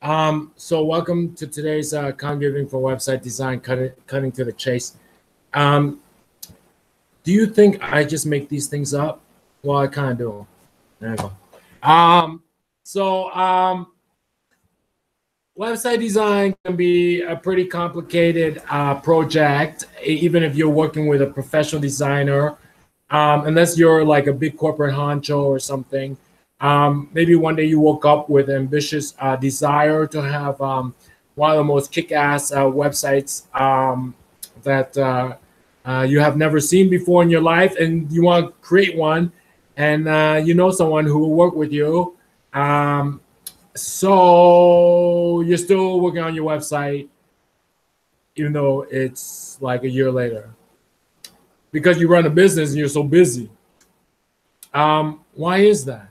So welcome to today's COMMGiving for website design, cutting to the chase. Um, do you think I just make these things up? Well, I kind of do. There you go. So website design can be a pretty complicated project, even if you're working with a professional designer, unless you're like a big corporate honcho or something. Maybe one day you woke up with ambitious desire to have one of the most kick-ass websites that you have never seen before in your life, and you want to create one, and you know someone who will work with you. So you're still working on your website, even though it's like a year later, because you run a business and you're so busy. Why is that?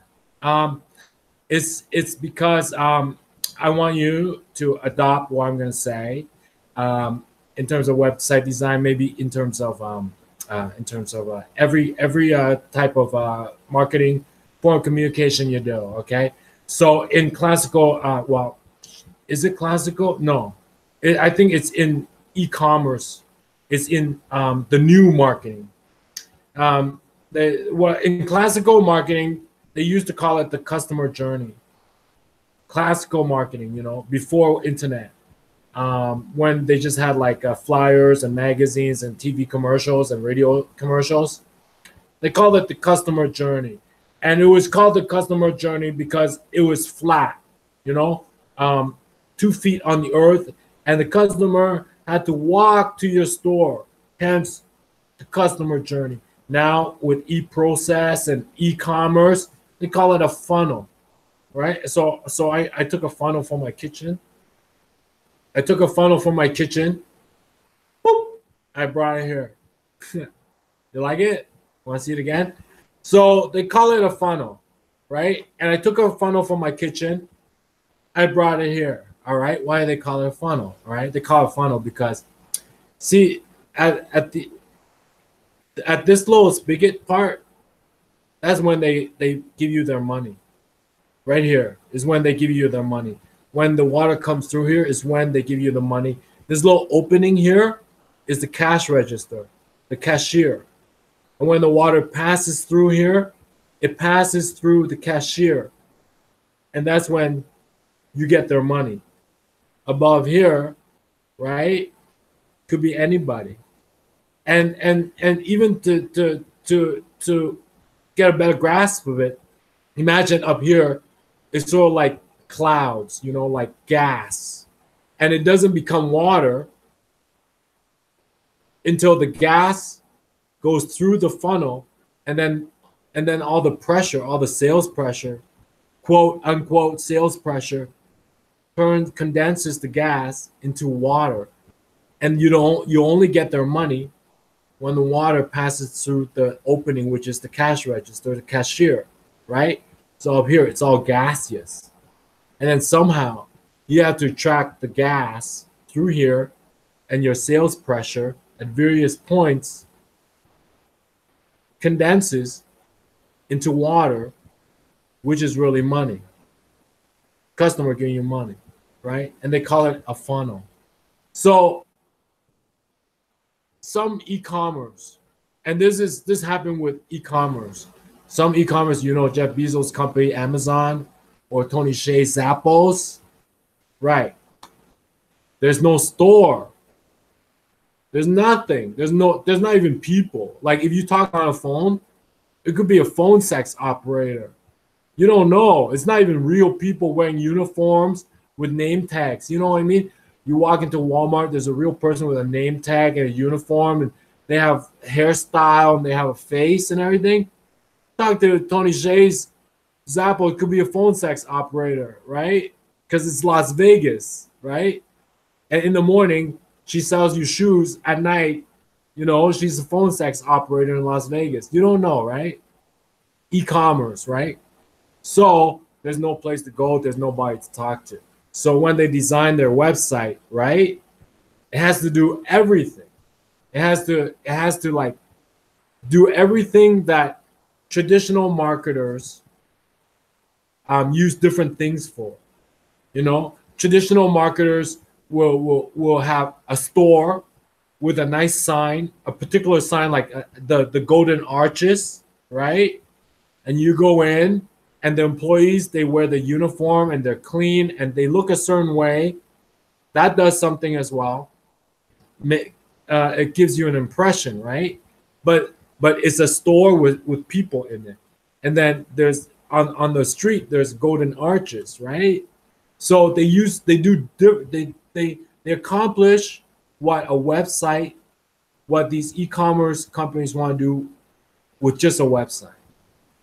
It's because I want you to adopt what I'm going to say in terms of website design, maybe in terms of every type of marketing form of communication you do. Okay, so in classical, well, is it classical? No, I think it's in e-commerce. It's in the new marketing. In classical marketing, they used to call it the customer journey. Classical marketing, before internet, when they just had like flyers and magazines and TV commercials and radio commercials, they called it the customer journey. And it was called the customer journey because it was flat, 2 feet on the earth, and the customer had to walk to your store, hence the customer journey. Now with e-process and e-commerce, they call it a funnel, right? So I took a funnel from my kitchen. Boop, I brought it here. You like it? Want to see it again? So they call it a funnel, right? And I took a funnel from my kitchen. I brought it here. All right. Why do they call it a funnel? All right. They call it a funnel because, see, at this little spigot part, that's when they give you their money. Right here is when they give you their money. When the water comes through here is when they give you the money. This little opening here is the cash register, the cashier. And when the water passes through here, it passes through the cashier. And that's when you get their money. Above here, right, could be anybody. And even to get a better grasp of it, imagine up here, it's sort of like clouds, like gas. And it doesn't become water until the gas goes through the funnel, and then all the pressure, all the sales pressure, quote unquote sales pressure, condenses the gas into water. And you only get their money when the water passes through the opening, which is the cash register, the cashier, right? So up here, it's all gaseous. And then somehow you have to track the gas through here, and your sales pressure at various points condenses into water, which is really money. Customer giving you money, right? And they call it a funnel. So some e-commerce, and this happened with e-commerce. Some e-commerce, Jeff Bezos' company, Amazon, or Tony Hsieh's Zappos, right? There's no store. There's nothing. There's not even people. Like if you talk on a phone, it could be a phone sex operator. You don't know. It's not even real people wearing uniforms with name tags. You know what I mean? You walk into Walmart, there's a real person with a name tag and a uniform, and they have hairstyle and they have a face and everything. Talk to Tony Hsieh's Zappos, it could be a phone sex operator, right? Because it's Las Vegas, right? And in the morning, she sells you shoes. At night, she's a phone sex operator in Las Vegas. You don't know, right? E-commerce, right? So there's no place to go. There's nobody to talk to. So when they design their website, right, it has to do everything. It has to like do everything that traditional marketers use different things for. traditional marketers will have a store with a nice sign, a particular sign like the golden arches, right? And you go in, and the employees, they wear the uniform and they're clean and they look a certain way. That does something as well. It gives you an impression, right? But it's a store with people in it. And then there's on the street there's golden arches, right? So they accomplish what a website, what these e-commerce companies want to do with just a website.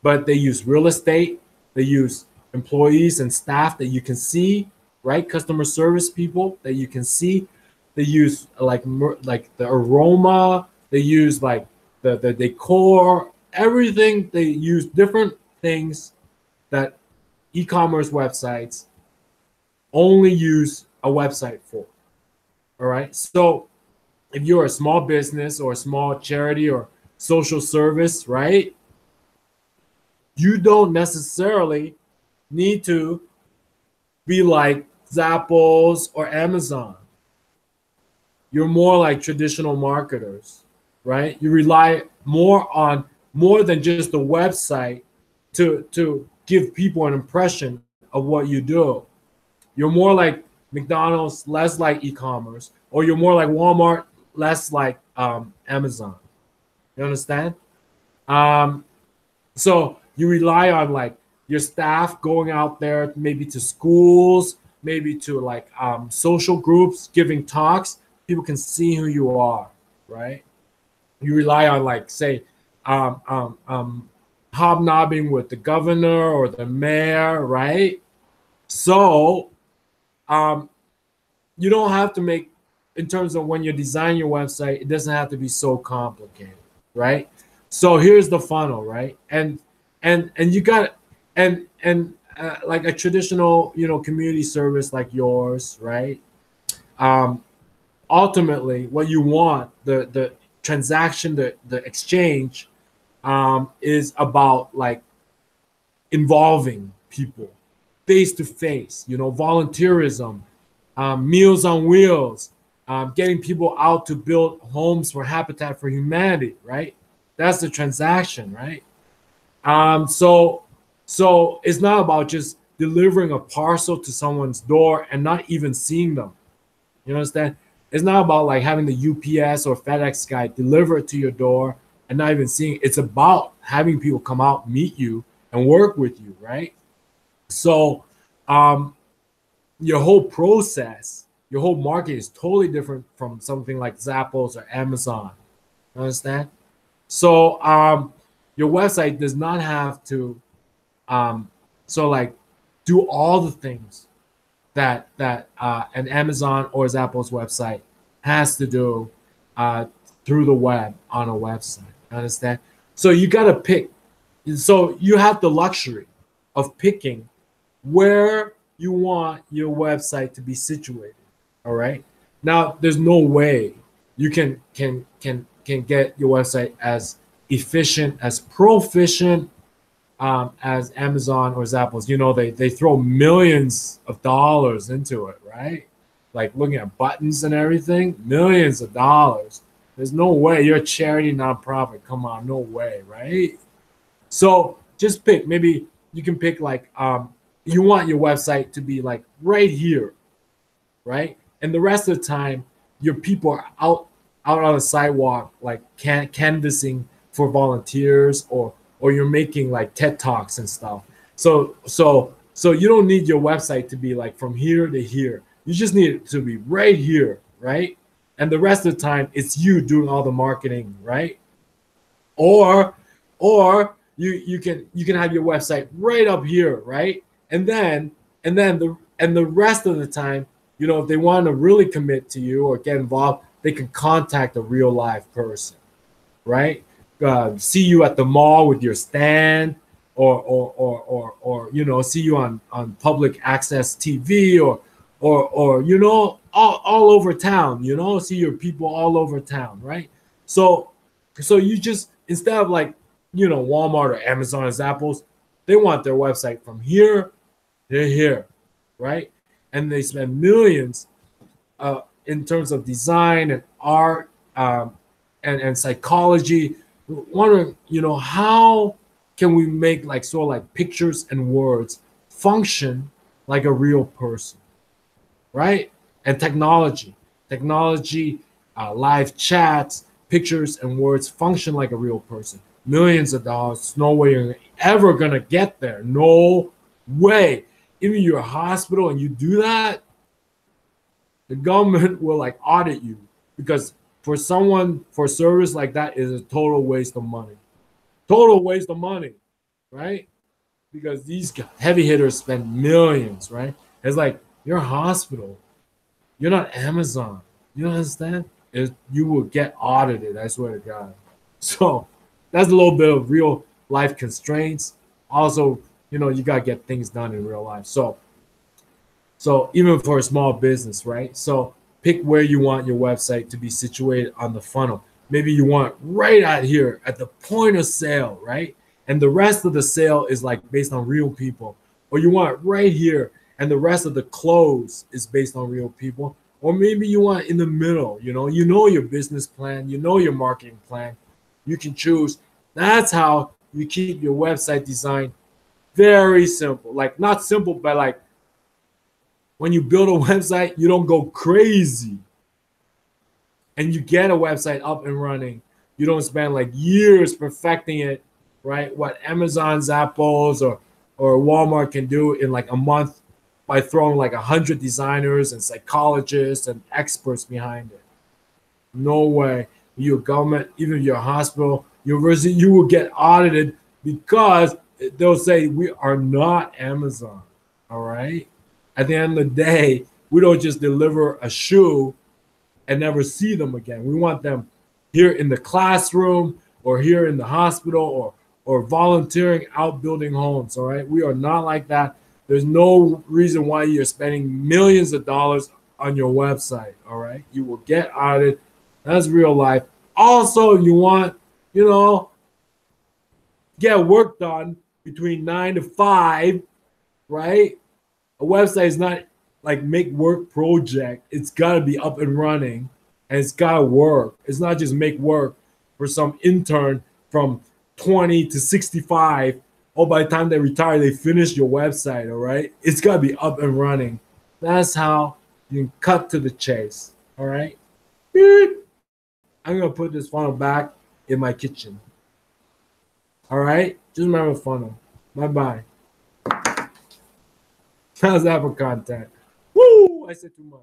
But they use real estate, they use employees and staff that you can see, right? Customer service people that you can see. They use like the aroma, they use like the decor, everything. They use different things that e-commerce websites only use a website for. All right. So if you're a small business or a small charity or social service, right, you don't necessarily need to be like Zappos or Amazon. You're more like traditional marketers, right? You rely more than just the website to give people an impression of what you do. You're more like McDonald's, less like e-commerce, or you're more like Walmart, less like Amazon. You understand? So you rely on like your staff going out there, maybe to schools, maybe to like social groups, giving talks. People can see who you are, right? You rely on like, say, hobnobbing with the governor or the mayor, right? So you don't have to make, in terms of when you design your website, it doesn't have to be so complicated, right? So here's the funnel, right? And you got, and like a traditional, community service like yours, right? Ultimately, what you want, the transaction, the exchange, is about like involving people face to face, volunteerism, Meals on Wheels, getting people out to build homes for Habitat for Humanity, right? That's the transaction, right? So it's not about just delivering a parcel to someone's door and not even seeing them. You understand? It's not about like having the UPS or FedEx guy deliver it to your door and not even seeing it. It's about having people come out, meet you, and work with you, right? So your whole process, your whole market is totally different from something like Zappos or Amazon. You understand? So your website does not have to do all the things that an Amazon or Zappos website has to do through the web on a website. Understand? So you got to pick. So you have the luxury of picking where you want your website to be situated. All right. Now, there's no way you can get your website as efficient, as proficient as Amazon or Zappos. They throw millions of dollars into it, right? Like looking at buttons and everything, millions of dollars. There's no way. You're a charity nonprofit. Come on, no way, right? So just pick. Maybe you can pick like you want your website to be like right here, right? And the rest of the time, your people are out on the sidewalk, like canvassing for volunteers, or you're making like TED Talks and stuff. So you don't need your website to be like from here to here. You just need it to be right here, right? And the rest of the time, it's you doing all the marketing, right? Or you can have your website right up here, right? And then the rest of the time, if they want to really commit to you or get involved, they can contact a real live person, right? See you at the mall with your stand, or see you on public access TV, or all over town, see your people all over town, right? So you just, instead of like Walmart or Amazon or Zappos, they want their website from here to here, right? and they spend millions in terms of design and art and psychology. Wondering, how can we make like sort of like pictures and words function like a real person, right? And technology, live chats, pictures and words function like a real person. Millions of dollars, no way you're ever gonna get there. No way. Even you're a hospital and you do that, the government will like audit you, because for a service like that is a total waste of money. Total waste of money, right? Because these heavy hitters spend millions, right? It's like you're a hospital. You're not Amazon. You understand? You will get audited, I swear to God. So that's a little bit of real life constraints. Also, you got to get things done in real life. So even for a small business, right? So pick where you want your website to be situated on the funnel. Maybe you want right out here at the point of sale, right? And the rest of the sale is like based on real people. Or you want right here and the rest of the close is based on real people. Or maybe you want in the middle, you know your business plan, your marketing plan. You can choose. That's how you keep your website design very simple. Like not simple, but like when you build a website, you don't go crazy. And you get a website up and running. You don't spend like years perfecting it, right? What Amazon, Zappos, or Walmart can do in like a month by throwing like 100 designers and psychologists and experts behind it. No way. You're government, even your hospital, university, you will get audited because they'll say we are not Amazon. All right. At the end of the day, we don't just deliver a shoe and never see them again. We want them here in the classroom or here in the hospital or volunteering out building homes. All right. We are not like that. There's no reason why you're spending millions of dollars on your website. All right. You will get audited. That's real life. Also, you want, get work done between 9 to 5, right? A website is not like make work project. It's got to be up and running and it's got to work. It's not just make work for some intern from 20 to 65. Oh, by the time they retire, they finish your website, all right? It's got to be up and running. That's how you can cut to the chase, all right? I'm going to put this funnel back in my kitchen. All right? Just remember funnel. Bye-bye. How's that for content? Woo! I said too much.